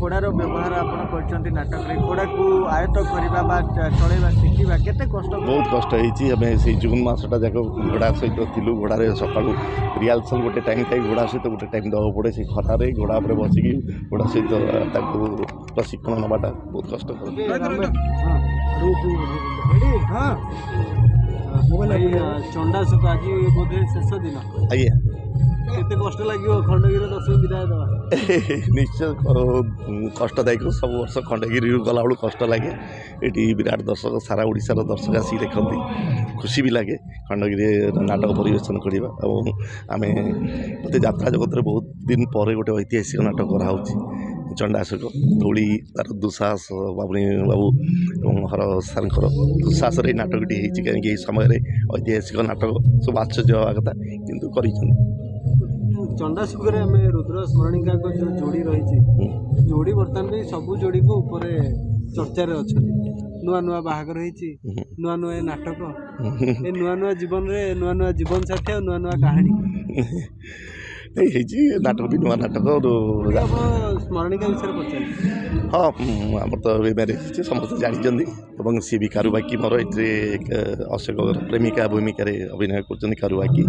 ଘୋड़ार व्यवहार आपण करछंती नाटक रे घोड़ा को आयत्त करबा बा चलेबा शिखिबा केते कष्ट बहुत कष्ट होती आम से जून मसटा जाक घोड़ा सहित थिलु घोड़े सका रिहर्सल गोटे टाइम था घोड़ा सहित गोटे टाइम देवा पड़े से खरारे घोड़ा पर बसिकी घोड़ा सहित प्रशिक्षण नाटा बहुत कष्ट चंडाशुक आज बोधे शेष दिन आज्ञा केते कष्ट लगे खंडगिरी दर्शक विदाय दवा निश्चय कष्टदायक सब वर्ष खंडगिरी गला बेलू कष्ट लगे ये विराट दर्शक सारा ओडिशार दर्शक आसिक देखती खुशी भी लगे खंडगिरी नाटक परिवेशन करवा और आम मत यात्रा जगत में बहुत दिन पर गोटे ऐतिहासिक नाटक कराऊँ चंडाशुक धूली तार दुस्साहस बाबुनी बाबू और हर सार दुस्साहस नाटकटी कहीं समय ऐतिहासिक नाटक सब आश्चर्य हवा कथा किंतु कर चंडाशुक रुद्र स्मरणिका को जो जोड़ी रही जोड़ी बर्तमान भी सबू जोड़ी को ऊपर चर्चा अच्छा नुआ नुआ बाहागर नुआ नुआ नाटक ए नुआ नुआ जीवन रे नुआ नुआ जीवन साथी और नुआ नुआ कहानी नाटक भी नुआ नाटक स्मरणिका विषय पचार हाँ आम तो मैरिज समस्त जानते सी भी कारुबाकी मोर ये अशोक प्रेमिका भूमिका अभिनय कर कारुबाकी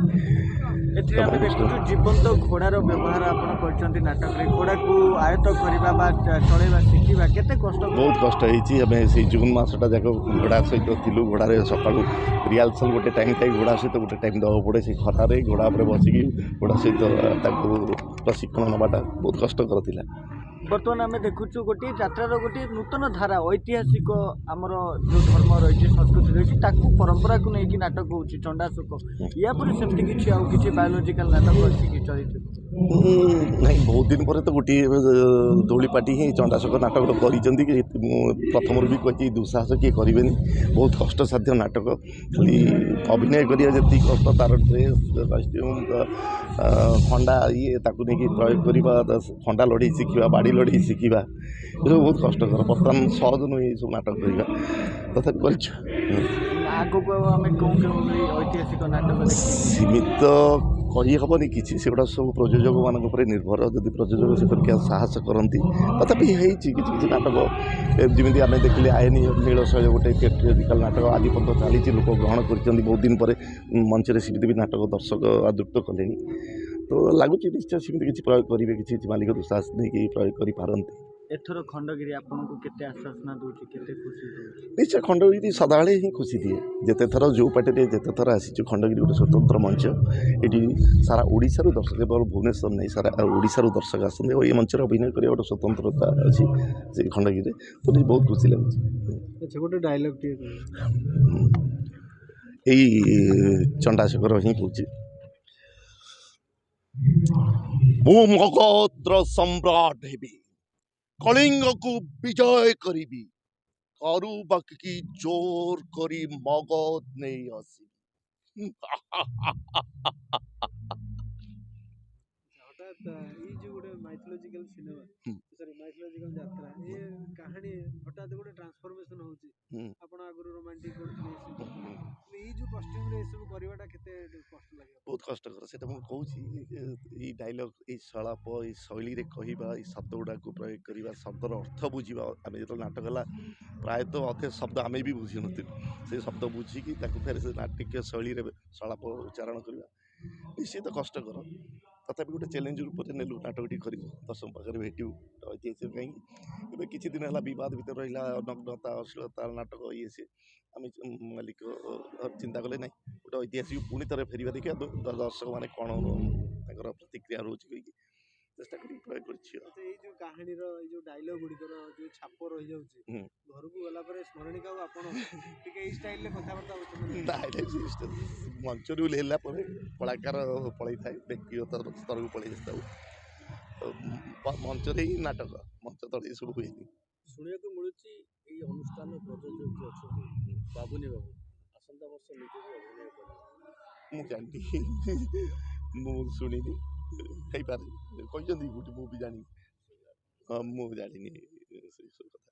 देखु जीवंत घोड़ार व्यवहार आपण करछंती नाटक रे घोड़ा को आयत्त करबा बा चलेबा शिखिबा केते कष्ट बहुत कष्ट होती आम से जून मसटा जाक घोड़ा सहित थिलु घोड़े सका रिहर्सल गोटे टाइम था घोड़ा सहित गोटे टाइम देवा पड़े से खरारे घोड़ा पर बसिकी घोड़ा सहित प्रशिक्षण नाटा बहुत कष्ट था बर्तमान आम देखु गोटे यात्रार गोटे नूतन धारा ऐतिहासिक आमर जो धर्म रही संस्कृति रही परंपरा को लेकिन नाटक हो चंडाशुक या सेमती किसी बायोलोजिकल नाटक अच्छी चलित नहीं बहुत दिन पर तो गोटे दौड़ीपाटी ही चंडाशुक नाटक कर प्रथम भी कही दुस्साहस किए करें बहुत कष्टसाध्य नाटक खाली अभिनय करा जी कष्ट तार ड्रेस कस्ट्यूम खंडा ये नहीं प्रयोग करवा खंडा लड़े शिखा बाड़ी लड़े शिखा ये सब बहुत कष्टकर बर्तमान सहज नुहे सब नाटक करवा तथा सीमित कही हेनी कि सब प्रयोजक मान निर्भर जदि प्रयोजक से साहस करती तथापि किसी नाटक जमी आम देखिले आयनी नील शैल गोटे पेट्रियोटिकल नाटक आदि पर्यटन चली लोक ग्रहण कर बहुत दिन पर मंच में सीमित भी नाटक दर्शक आदृत कले तो लगुच निश्चय सीमित किसी प्रयोग करेंगे किसी मालिक दुस्साहस नहीं प्रयोग कर एथर खंडगिरी आपको केते आश्वासना दूची केते खुशी निश्चय खंडगिरी सदाबले ही खुशी दिए जिते थर जो पार्टी जिते थर आसी खंडगिरी गोटे स्वतंत्र मंच ये सारा ओडिशारू दर्शक केवल भुवनेश्वर नहीं सारा ओडिशारू दर्शक आसते और ये मंच अभिनय कर गोटे स्वतंत्रता अच्छी से खंडगिरी तो बहुत खुशी लगे गोटे डायलॉग यही चंडाशुकर ही कह मु मगधर सम्राट हेबी कलिंग को विजय करी कारुबाकी जोर करी मगध नहीं आसी माइथोलॉजिकल सिनेमा सॉरी माइथोलॉजिकल यात्रा ये कहानी हठात गोटे ट्रांसफॉर्मेशन होची आपण आगुरु रोमांटिक करथले ये जो कॉस्ट्यूम रे सब करवाटा केते कष्ट लागे बहुत कष्टकर से मुझे कहूँ ये डायलॉग ये सलाप ये शैली रे कहवा ये शब्द गुड़ा को प्रयोग करवा शब्दर अर्थ बुझा आम जो नाटक है प्रायतः अधे शब्द आम भी बुझी नु से शब्द बुझिकी फिर से नाटकीय शैली सलाप उच्चारण करवा निश्चित कष्टकर तथापि गोटे चैलेंज रूप से नेलु नाटकटी कर दर्शक पाखे भेटू ऐतिहासिक कहीं किसी दिन है बद भर रहा नग्नता अश्लीलता नाटक ये सी आम मालिक चिंता कले ना गोटे ऐतिहासिक पुणी थे फेर देखिए दर्शक मैंने कौन प्रतिक्रिया रोच कही चेष्टा कर प्रयोग कर कहानी जो डायलॉग गुड़िकर जो छाप रही जाऊँगी घर को गला स्मरणिका स्टाइल कथबार्ता मंच रू लेला कलाकार पलि था व्यक्तिगत स्तर को पलि मंच ही नाटक मंच तले सब हुए शुणा मिलूँ अनुष्ठान प्रयोजक जो अच्छा बाबुनी बाबू आसंता वर्ष निजे अभिनय कर मुझे शुणी कही मुझे जानी हाँ मुझे जानी से सब कथा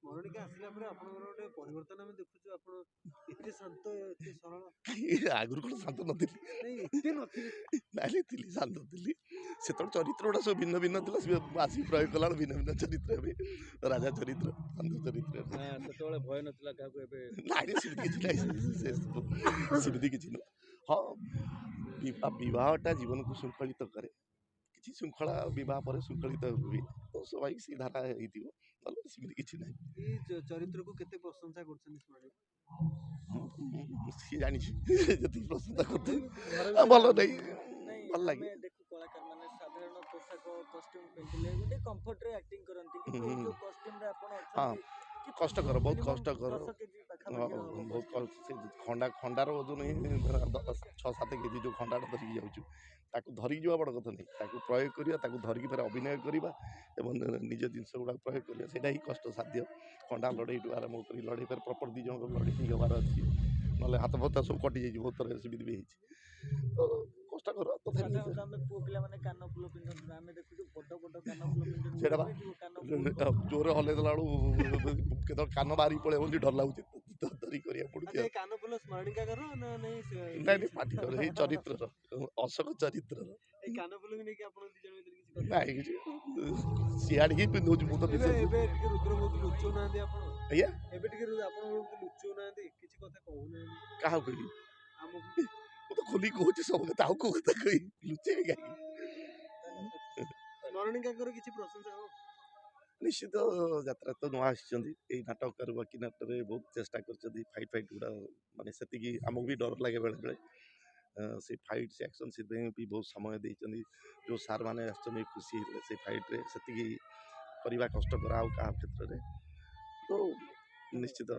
ସ୍ମରଣିକା ଆସିଲା ପରେ ଆପଣଙ୍କର ଗୋଟେ ପରିବର୍ତ୍ତନ ଆମେ ଦେଖୁଛୁ। ଆପଣ ଏତେ ଶାନ୍ତ ଏତେ ସରଳ। ଆଗରୁ କ'ଣ ଶାନ୍ତ ନଥିଲି? ନାଇଁ ଏତେ ନଥିବେ। ନାଇଁ ଥିଲି, ଶାନ୍ତ ଥିଲି। ସେତେବେଳେ ଚରିତ୍ର ଗୁଡ଼ା ସବୁ ଭିନ୍ନ ଭିନ୍ନ ଥିଲା। ସେ ଆସିକି ପ୍ରୟୋଗ କଲାବେଳେ ଭିନ୍ନ ଭିନ୍ନ ଚରିତ୍ର ଏବେ ରାଜା ଚରିତ୍ର, ଶାନ୍ତ ଚରିତ୍ର। ସେତେବେଳେ ଭୟ ନଥିଲା କାହାକୁ, ଏବେ ନାଇଁ ସେମିତି କିଛି ନାହିଁ, ସେମିତି କିଛି ନୁହଁ। ହଁ, ବିବାହଟା ଜୀବନକୁ ଶୃଙ୍ଖଳିତ କରେ। କିଛି ଶୃଙ୍ଖଳା ବିବାହ ପରେ ଶୃଙ୍ଖଳିତ ହୁଏ, ତ ସ୍ୱାଭାବିକ ସେ ଧାରା ହେଇଥିବ, ନହେଲେ ସେମିତି କିଛି ନାହିଁ। ଏଇ ଚରିତ୍ରକୁ କେତେ ପ୍ରଶଂସା କରୁଛନ୍ତି ସ୍ମରଣିକା? ସିଏ ଜାଣିଛି ଯେତିକି ପ୍ରଶଂସା କରୁଥିବ ଘର ଭଲ ନାହିଁ, ନାଇଁ ଭଲ ଆମେ ଲାଗେ। ଦେଖୁ କଳାକାର ମାନେ ସାଧାରଣ ପୋଷାକ କଷ୍ଟ୍ୟୁମ ପିନ୍ଧିଲେ ଗୋଟେ କମ୍ଫର୍ଟରେ ଆକ୍ଟିଂ କରନ୍ତି, କିନ୍ତୁ ଏଇ ଯୋଉ କଷ୍ଟ୍ୟୁମରେ ଆପଣ ହଁ, ଅଛନ୍ତି କଷ୍ଟକର, ବହୁତ minimum କଷ୍ଟକର। 10 କେଜି ପାଖାପାଖି ବହୁତ ସେ ଖଣ୍ଡାର ଓଜନ ହିଁ 6-7 କେଜି ଯେଉଁ ଖଣ୍ଡାଟା ଧରିକି ଯାଉଛୁ, ତାକୁ ଧରିକି ଯିବା ବଡ଼ କଥା ନାହିଁ, ତାକୁ ପ୍ରୟୋଗ କରିବା, ତାକୁ ଧରିକି ଫେରେ ଅଭିନୟ କରିବା ଏବଂ ନିଜ ଜିନିଷ ଗୁଡ଼ାକ ପ୍ରୟୋଗ କରିବା, ସେଇଟା ହିଁ କଷ୍ଟସାଧ୍ୟ। ଖଣ୍ଡା ଲଢ଼େଇଠୁ ଆରମ୍ଭ କରି ଲଢ଼େଇ ଫେରେ ପ୍ରପର 2 ଜଣଙ୍କ ଲଢ଼େଇ ହେବାର ଅଛି, ନହେଲେ ହାତ ଫତା ସବୁ କଟିଯାଇଛି, ବହୁତ ଥର ସେମିତି ବି ହେଇଛି। ତ କଷ୍ଟକର, ତଥାପି ସାଧାରଣତଃ ଆମେ ପୁଅ ପିଲାମାନେ କାନ ଫୁଲ ପିନ୍ଧନ୍ତି ନା, ଆମେ ଦେଖୁଛୁ ବଡ଼ ବଡ଼ କାନ ଫୁଲ ପିନ୍ଧନ୍ତି, ସେଇଟା ବା କାନ ଫୁଲ ଜୋରରେ ହଲେଇ ଦେଲା ବେଳକୁ କେତେବେଳେ କାନ ବାହାରିକି ପଳେଇବ ବୋଲି ଡର ଲାଗୁଛି, ଧରିକି କରିବାକୁ ପଡୁଛି। ଆଚ୍ଛା, ଏ କାନ ଫୁଲ ସ୍ମରଣିକାଙ୍କର ନା ନାଇଁ? ନାଇଁ ପାଟିର ଏଇ ଚରିତ୍ରର, ଅଶୋକ ଚରିତ୍ରର। ଏଇ କାନ ଫୁଲକୁ ନେଇକି ଆପଣ ଦି ଜଣ ଭିତରେ କିଛି କଥା? ନାଇଁ କିଛି ସିଆଡେ ହିଁ ପିନ୍ଧଉଛି, ମୁଁ ତ ଏବେ ନିଜେ। ଏବେ ଟିକେ ରୁଦ୍ର ବହୁତ ଲୁଚଉନାହାନ୍ତି ଆପଣ? ଆଜ୍ଞା, ଏବେ ଟିକେ ଆପଣ ବହୁତ ଲୁଚଉନାହାନ୍ତି, କିଛି କଥା କହୁନାହାନ୍ତି କାହାକୁ କହିବି? ଆମକୁ? ମୁଁ ତ ଖୋଲିକି କହୁଛି ସବୁ କଥା, ଆଉ କୋଉ କଥା କହିବି, ଲୁଚେଇବି କାହିଁକି? ସ୍ମରଣିକାଙ୍କର କିଛି ପ୍ରଶଂସା ହବ? ନିଶ୍ଚିତ, ଯାତ୍ରା ତ ନୂଆ ଆସିଛନ୍ତି, ଏଇ ନାଟକ ବାକି ନାଟକରେ ବହୁତ ଚେଷ୍ଟା କରିଛନ୍ତି। ଫାଇଟ୍ ଗୁଡ଼ା ମାନେ ସେତିକି ଆମକୁ ବି ଡର ଲାଗେ ବେଳେବେଳେ। ସେ ଫାଇଟ୍, ସେ ଆକ୍ସନ୍, ସେଥିପାଇଁ ବି ବହୁତ ସମୟ ଦେଇଛନ୍ତି। ଯେଉଁ ସାର୍ ମାନେ ଆସିଛନ୍ତି ଖୁସି ହେଇଥିଲେ ସେ ଫାଇଟ୍ରେ, ସେତିକି କରିବା କଷ୍ଟକର ଆଉ କାହା କ୍ଷେତ୍ରରେ। ତ ନିଶ୍ଚିତ